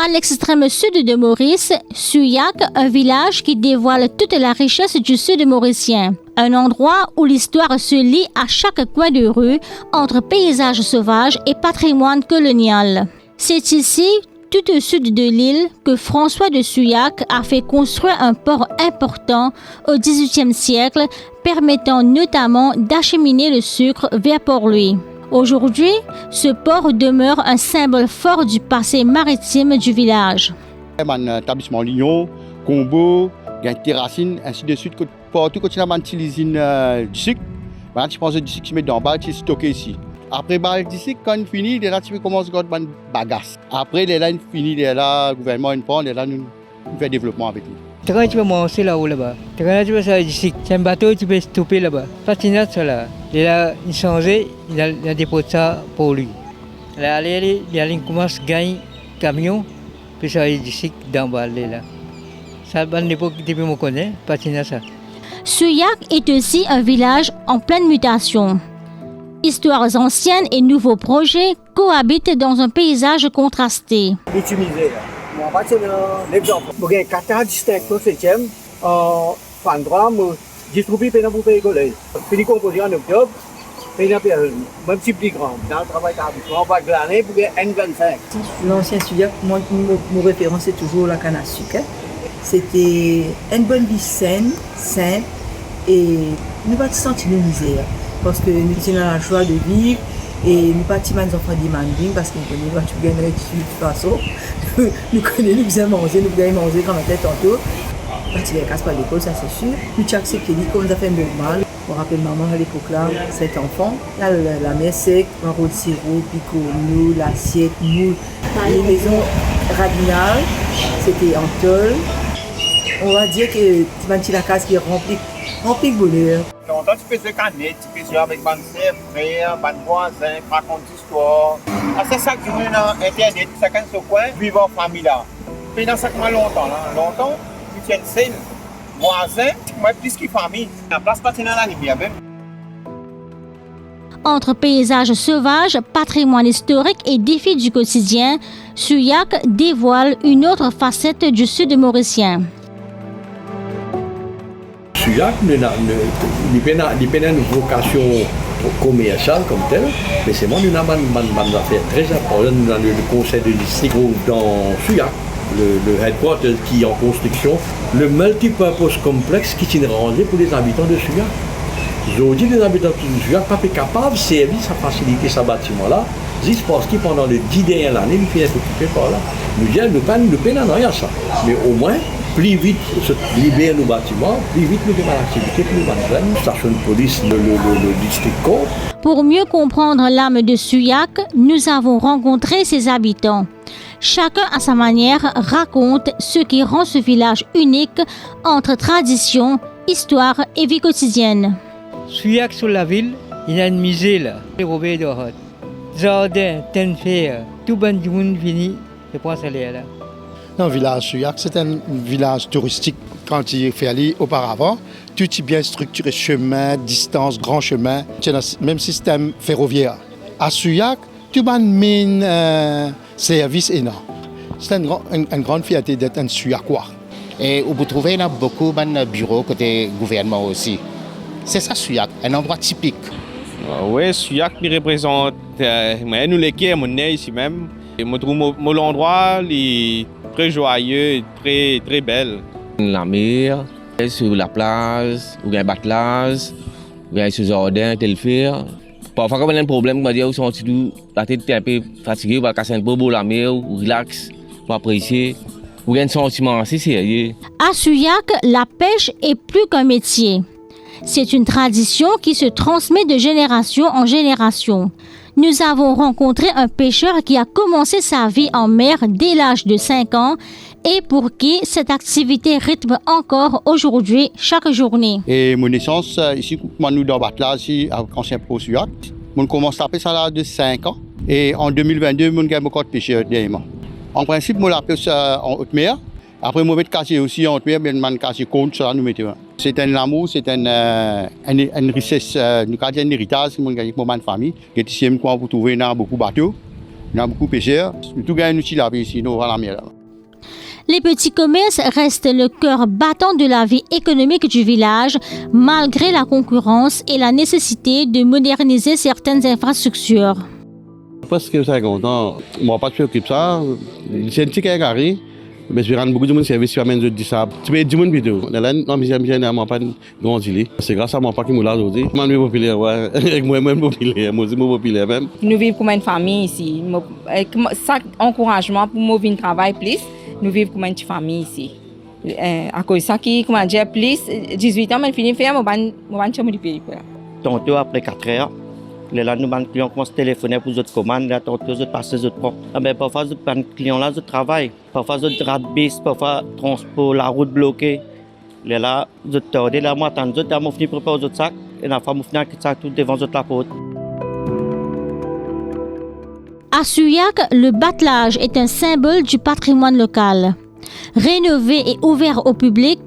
À l'extrême sud de Maurice, Souillac, un village qui dévoile toute la richesse du sud mauricien. Un endroit où l'histoire se lie à chaque coin de rue entre paysages sauvages et patrimoine colonial. C'est ici, tout au sud de l'île, que François de Souillac a fait construire un port important au XVIIIe siècle, permettant notamment d'acheminer le sucre vers Port-Louis. Aujourd'hui, ce port demeure un symbole fort du passé maritime du village. Un établissement Lyon, Combo, Terracine, ainsi de suite. Partout quand tu as l'usine du sucre, tu penses du sucre qui met dans le bas, tu stocké ici. Après du sucre, quand il finit, là, tu commences à faire des bagages. Après, là, il finit, là, le gouvernement il prend, là, nous fait développement avec lui. Quand tu peux manger là-haut, là-bas. Quand tu peux faire du sucre, c'est un bateau, tu peux stopper là-bas. Patinage, ça là. Il a changé, il a déposé ça pour lui. Là, il commence à gagner camion, puis ça a du sucre dans bas là. Ça, à l'époque, tu peux me connaître, patinage ça. Souillac est aussi un village en pleine mutation. Histoires anciennes et nouveaux projets cohabitent dans un paysage contrasté. L'utilisé, on va prendre l'exemple. Vous avez 4 districts au 7e, en droit, distribué pour payer collège. Puis composé en octobre, même si plus grand. Dans le travail d'établissement, on va glaner pour N25. L'ancien Souillac, mon référence, c'est toujours la canne à sucre. C'était une bonne vie saine, simple, et nous ne pas sentir de misère. Parce que nous avons la joie de vivre et nous ne pas des enfants demanding parce que nous connaissons tout gagner de toute façon. Nous connaissons, nous faisons manger, nous gagnons manger quand on était tantôt. Quand il y a casse pas l'école, ça c'est sûr. Nous avons accepté comme ça fait normal. On rappelle maman à l'époque là, 7 enfants. Là, la mer sec, un rôle de sirop, pico, nous, l'assiette, moule. Les maisons radinales, c'était en tôle. On va dire que c'est la case qui est remplie de bonheur. Longtemps, tu faisais canette, tu faisais avec mon frère, mon voisin, raconter l'histoire. C'est ça que nous avons sur Internet, chacun sur coin, vivre en famille là. Puis dans ça, longtemps, tu tiens scène, voisin, moi plus que famille. La place pas dans la rivière même. Entre paysages sauvages, patrimoine historique et défis du quotidien, Souillac dévoile une autre facette du sud mauricien. Souillac n'a pas une vocation commerciale comme telle, mais c'est moi, nous avons une affaire très importante. Nous avons le conseil de district dans Souillac, le headquarter qui est en construction, le multipurpose complexe qui est rangé pour les habitants de Souillac. Aujourd'hui, les habitants de Souillac ne sont pas capables de servir à faciliter ce bâtiment-là, juste parce que pendant les 10 dernières années, ils finissent occupés par là. Nous peinons rien à ça, mais au moins, plus vite se libère nos bâtiments, plus vite nous avons l'activité, plus nous avons station de police, le district court. Pour mieux comprendre l'âme de Souillac, nous avons rencontré ses habitants. Chacun à sa manière raconte ce qui rend ce village unique entre tradition, histoire et vie quotidienne. Souillac sur la ville, il y a une musée là, Robert Dorot. Jardin, Tenfer, tout le monde vient, je pense à là. Non, le village Souillac, c'est un village touristique quand il est fait aller auparavant. Tout est bien structuré, chemin, distance, grand chemin. C'est le même système ferroviaire. À Souillac, tout le monde mine service énorme. C'est une grande fierté d'être un Souillacois. Et vous trouvez là beaucoup de bureaux côté gouvernement aussi. C'est ça Souillac, un endroit typique. Oui, Souillac représente nous les quais, mon nez ici même. Et je trouve l'endroit très joyeux et très belle. La mer, sur la plage, ou bien batelage, ou bien sur le jardin, tel faire. Parfois, quand on a un problème, on va dire, la tête est un peu fatiguée, on va casser un peu la mer, ou relax, pour apprécier. Ou bien un sentiment assez sérieux. À Souillac, la pêche est plus qu'un métier. C'est une tradition qui se transmet de génération en génération. Nous avons rencontré un pêcheur qui a commencé sa vie en mer dès l'âge de 5 ans et pour qui cette activité rythme encore aujourd'hui chaque journée. Et mon naissance, ici, nous dans Batla, ici, à Ancien Pro Souillac, on commence à pêcher à l'âge de 5 ans. Et en 2022, on gagne encore de pêcher dernièrement. En principe, on la pêche en haute mer. Après, on va cacher aussi en haute mer, mais on cache compte, ça nous mettons. C'est un amour, c'est une richesse, nous avons un héritage, nous avons pour ma famille. Ici, vous trouvez beaucoup de bateaux, beaucoup de pêcheurs. Tout gagne nous ici, nous, à la mer. Les petits commerces restent le cœur battant de la vie économique du village, malgré la concurrence et la nécessité de moderniser certaines infrastructures. Parce que 50 ans, moi pas de ça, c'est un petit carré, mais je rends beaucoup de monde service sur amène de ça. Tu peux dire mon vidéo. Là non mais j'aime moi pas grandi. C'est grâce à moi pas qui me l'a aujourd'hui. Moi suis populaire ouais, avec moi-même populaire, moi aussi populaire même. Nous vivons comme une famille ici. Avec ça encouragement pour moi venir travailler plus, nous vivons comme une famille ici. À cause ça qui comment dire plus 18 ans mais fini faire moi chambre du pays quoi. Tantôt après 4 heures là, nous, les clients commencent à téléphoner pour les autres commandes, là, tantôt, les autres passent les autres propres. Parfois, les clients là, ils travaillent. Parfois, ils ratent bis, parfois, transport, la route bloquée. Là, ils tordent, là, moi, attends, ils ont fini de préparer les autres sacs, et la femme, ils ont fini sacs tout devant la porte. À Souillac, le battelage est un symbole du patrimoine local. Rénové et ouvert au public,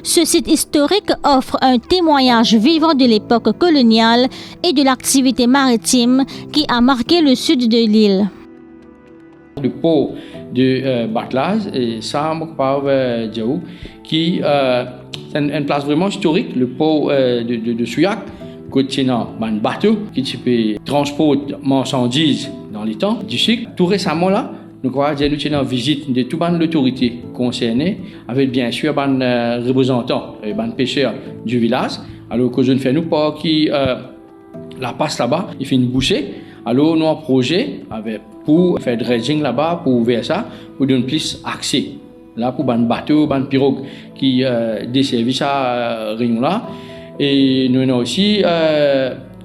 ce site historique offre un témoignage vivant de l'époque coloniale et de l'activité maritime qui a marqué le sud de l'île. Le port de battelage, et ça, qui est une place vraiment historique, le port de Souillac, côté un bateau qui peut transporter marchandises dans les temps du cycle. Tout récemment là, nous avons une visite de toutes les autorités concernées, avec bien sûr les représentants, les pêcheurs du village. Alors, que je ne fais pas qui la passe là-bas, il fait une bouchée. Alors, nous avons un projet pour faire dredging là-bas, pour ouvrir ça, pour donner plus accès. Là, pour les bateaux, les pirogues qui desservent ce rayon-là. Et nous avons aussi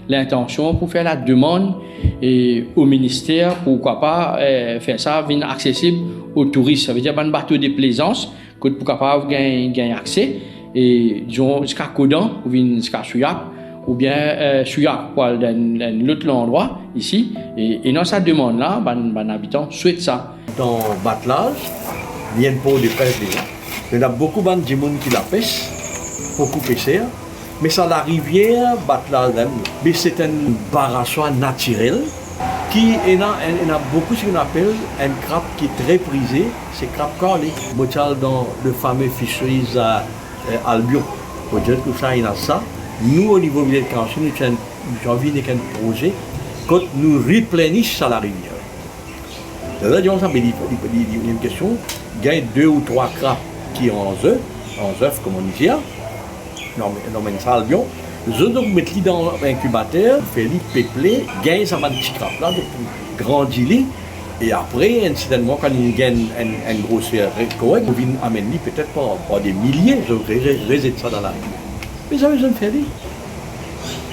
l'intention pour faire la demande et au ministère, pourquoi pas faire ça venir accessible aux touristes. Ça veut dire un bateau de plaisance que pourquoi pas gagner accès et disons jusqu'à Codan ou jusqu'à Souillac ou bien Souillac pour aller dans l'autre endroit ici et dans cette demande là les habitants souhaitent ça. Dans battelage, il y a un pot de pêche déjà. Il y a beaucoup de gens qui la pêchent, beaucoup pêcheurs. Mais ça, la rivière battelage, mais c'est un barrachoir naturel qui a beaucoup ce qu'on appelle un crabe qui est très prisé, c'est crabe carlé. Dans le fameux fisheries Albion. Peut-être que ça, il y a ça. Nous, au niveau de l'éducation, nous avons envie d'un projet quand nous replénissons la rivière. Là, il y a une question, il y a 2 ou 3 crabes qui ont en œuf, comme on dit. Non, mais ça, Albion. Je dois mettre dans l'incubateur, faire les peupler, gagner ça va petit crabe là, grandir et après, incidemment, quand il gagne une grosseur correcte, on vient amener peut-être pas des milliers, je réside ça dans la rivière. Mais ça, je ne fais rien.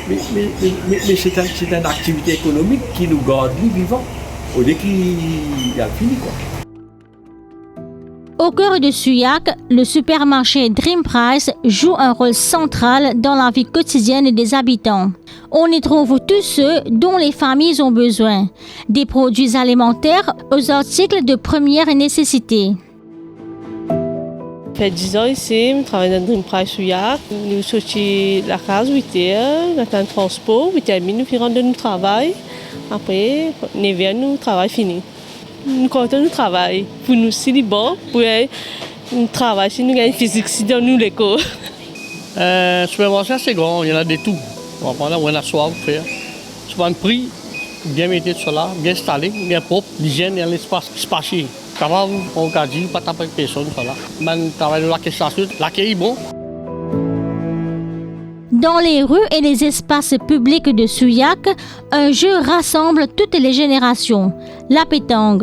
Mais c'est une activité économique qui nous garde vivants. Au lieu qu'il a fini quoi. Au cœur de Souillac, le supermarché Dream Price joue un rôle central dans la vie quotidienne des habitants. On y trouve tous ceux dont les familles ont besoin, des produits alimentaires aux articles de première nécessité. Ça fait 10 ans ici, je travaille dans Dream Price Souillac. Nous sortons de la case 8h, nous avons un transport, 8h30 nous rentrons de notre travail. Après, 9h, nous travail fini. Nous comptons notre travail. Pour nous, c'est bon. Pour nous travailler, si nous gagnons physique, si dans nous l'école. Le supermarché, c'est grand, il y en a de tout. On va prendre, on a soif pour faire. Souvent, le prix, bien mis sur là, bien installé, bien propre, l'hygiène et l'espace spatial. Capable, on a dit, pas taper personne, voilà. On travaille dans la station, l'accueil est bon. Dans les rues et les espaces publics de Souillac, un jeu rassemble toutes les générations, la pétanque.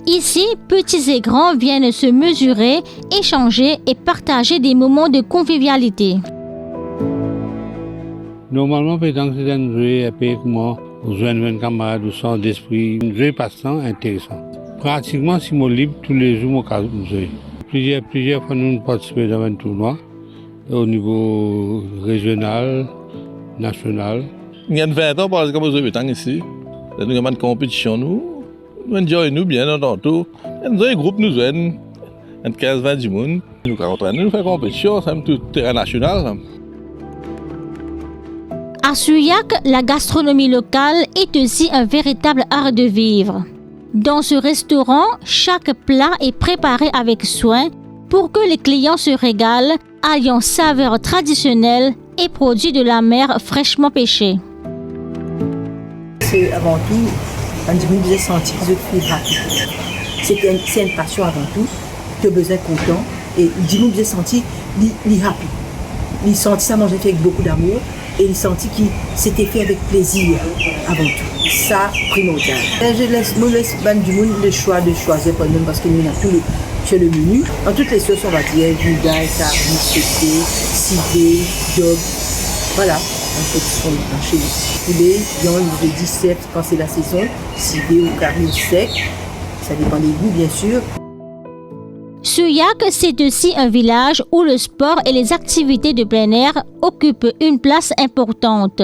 Ici, petits et grands viennent se mesurer, échanger et partager des moments de convivialité. Normalement, pétanque, c'est un jeu avec moi, aux jeunes camarades, au centre d'esprit, un jeu passant intéressant. Pratiquement, si je libre, tous les jours, je joue. Plusieurs fois, nous participons dans un tournoi. Au niveau régional, national. Il y a 20 ans, par exemple, nous sommes ici. Nous avons une compétition, nous enjoyons bien entendu. Nous avons un groupe, nous avons 15-20 du monde. Nous faisons une compétition, c'est tout terrain national. À Souillac, la gastronomie locale est aussi un véritable art de vivre. Dans ce restaurant, chaque plat est préparé avec soin pour que les clients se régalent, alliant saveurs traditionnelles et produits de la mer fraîchement pêchés. C'est avant tout, quand je me faisais sentir que je suis rapide. C'est une passion avant tout, tu as besoin content. Et je me faisais sentir rapide. Il sentit ça manger fait avec beaucoup d'amour et il sentit que c'était fait avec plaisir avant tout. Ça, primordial. Je laisse du monde le choix de choisir pour nous parce que nous avons tout sur le menu. En toutes les sauces, on va dire vinaigre, carne, sauté, civet, job. Voilà, un peu ce qu'on a chez nous. Poulet, viande, de 17 quand c'est la saison, civet ou carne sec. Ça dépend des goûts, bien sûr. Souillac, c'est aussi un village où le sport et les activités de plein air occupent une place importante.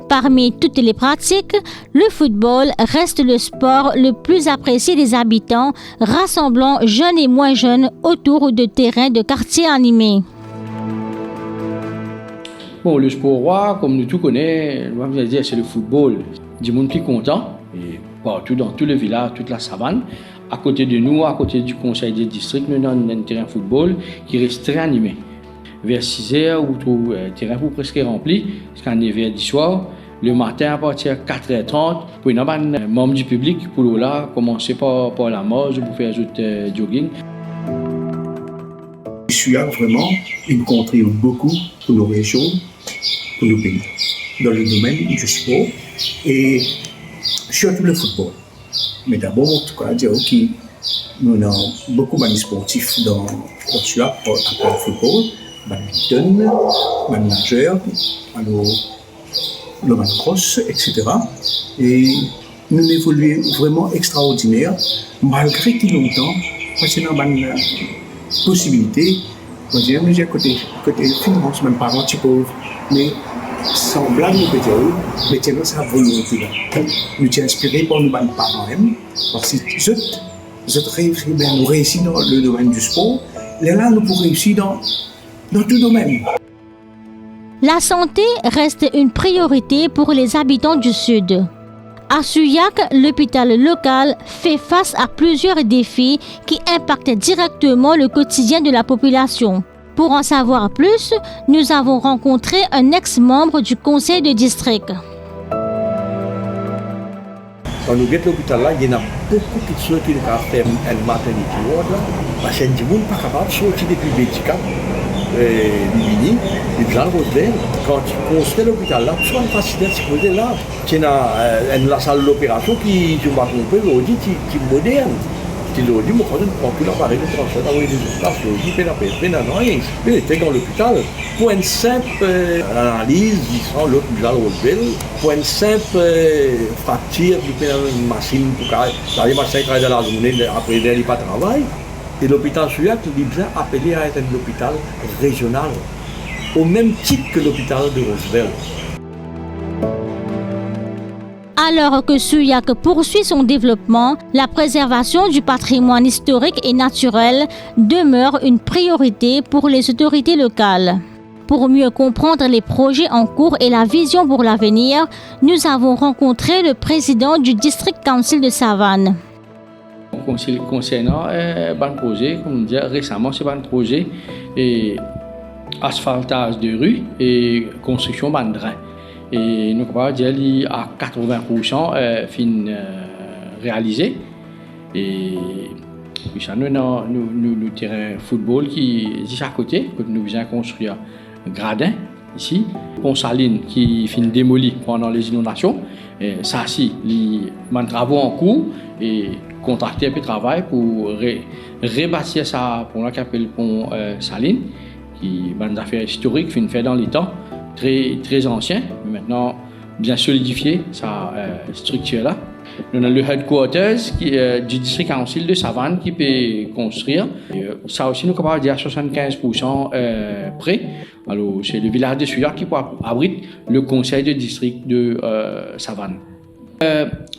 Parmi toutes les pratiques, le football reste le sport le plus apprécié des habitants, rassemblant jeunes et moins jeunes autour de terrains de quartier animés. Bon, le sport roi, comme nous tous connaissons, c'est le football. Du monde plus content, et partout dans tout le village, toute la savane. À côté de nous, à côté du conseil des districts, nous avons un terrain de football qui reste très animé. Vers 6h, où le terrain est presque rempli, jusqu'à 9h du soir. Le matin, à partir de 4h30, pour nous avons un membre du public pour là, commencer par la marche pour faire du jogging. Souillac, vraiment, il contribue beaucoup pour nos régions, pour nos pays, dans le domaine du sport et surtout le football. Mais d'abord, en tout cas, dire que nous avons beaucoup de sportifs dans le Souillac à part le football, badminton, nageur, le cross, etc. Et nous évoluons vraiment extraordinaire, malgré tout longtemps, parce que nous avons une possibilité, on dirait, nous avons côté finance, même pas un petit pauvre, mais sans blague, nous peut dire, mais c'est notre volonté. Nous sommes inspirés par nos parents, parce que nous réussissons dans le domaine du sport, là, nous pouvons réussir dans tout domaine. La santé reste une priorité pour les habitants du Sud. À Souillac, l'hôpital local fait face à plusieurs défis qui impactent directement le quotidien de la population. Pour en savoir plus, nous avons rencontré un ex-membre du conseil de district. Quand nous guettons l'hôpital là, il y a beaucoup de choses qui ont fait une maternité ward là. Parce que les gens ne sont pas capables de sortir depuis Bética, Libini, les gens Rosedale. Quand tu construis l'hôpital là, tu as une facilité de se poser là. Tu as la salle d'opération qui, je ne vais pas tromper, qui est moderne. Tu l'as dit, moi, quand je prends plus l'appareil de transfert, dans les opérations, je était dans l'hôpital. Pour une simple analyse, disons, l'autre du Rosedale, pour une simple fracture, une machine pour arriver à 5 heures de la journée, après il n'y a pas de travail. Et l'hôpital Souillac, il est bien appelé à être un hôpital régional, au même titre que l'hôpital de Rosedale. Alors que Souillac poursuit son développement, la préservation du patrimoine historique et naturel demeure une priorité pour les autorités locales. Pour mieux comprendre les projets en cours et la vision pour l'avenir, nous avons rencontré le président du District Council de Savane. Concernant un projet, comme on dit récemment, c'est un projet asphaltage de rue et construction de drain. Et nous pouvons dire à 80% réalisé. Et puis ça, nous avons le terrain football qui est juste à côté, que nous venons construire un gradin ici. Pont Saline qui finit démoli pendant les inondations. Et ça, si, les travaux en cours et contracter un peu de travail pour rebâtir ça pour le pont Saline, qui est une affaire historique, fait dans les temps. Très ancien, mais maintenant bien solidifié, sa structure-là. Nous avons le headquarters du district council de Savane qui peut construire. Ça aussi, nous pouvons dire à 75% près. Alors, c'est le village de Souillac qui abrite le conseil de district de Savane.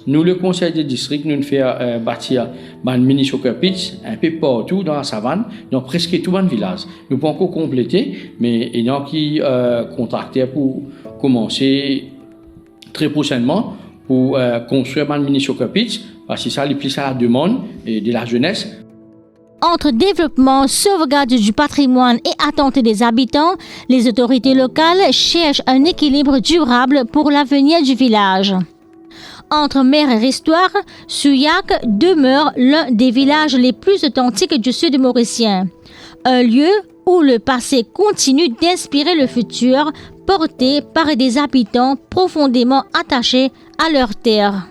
Nous, le conseil de district, nous faisons bâtir un mini soccer pitch un peu partout dans la savane, dans presque tout le village. Nous pouvons encore compléter, mais il y en a qui contractent pour commencer très prochainement pour construire un mini soccer pitch C'est ça, les plus à la demande de la jeunesse. Entre développement, sauvegarde du patrimoine et attente des habitants, les autorités locales cherchent un équilibre durable pour l'avenir du village. Entre mer et histoire, Souillac demeure l'un des villages les plus authentiques du sud mauricien. Un lieu où le passé continue d'inspirer le futur, porté par des habitants profondément attachés à leur terre.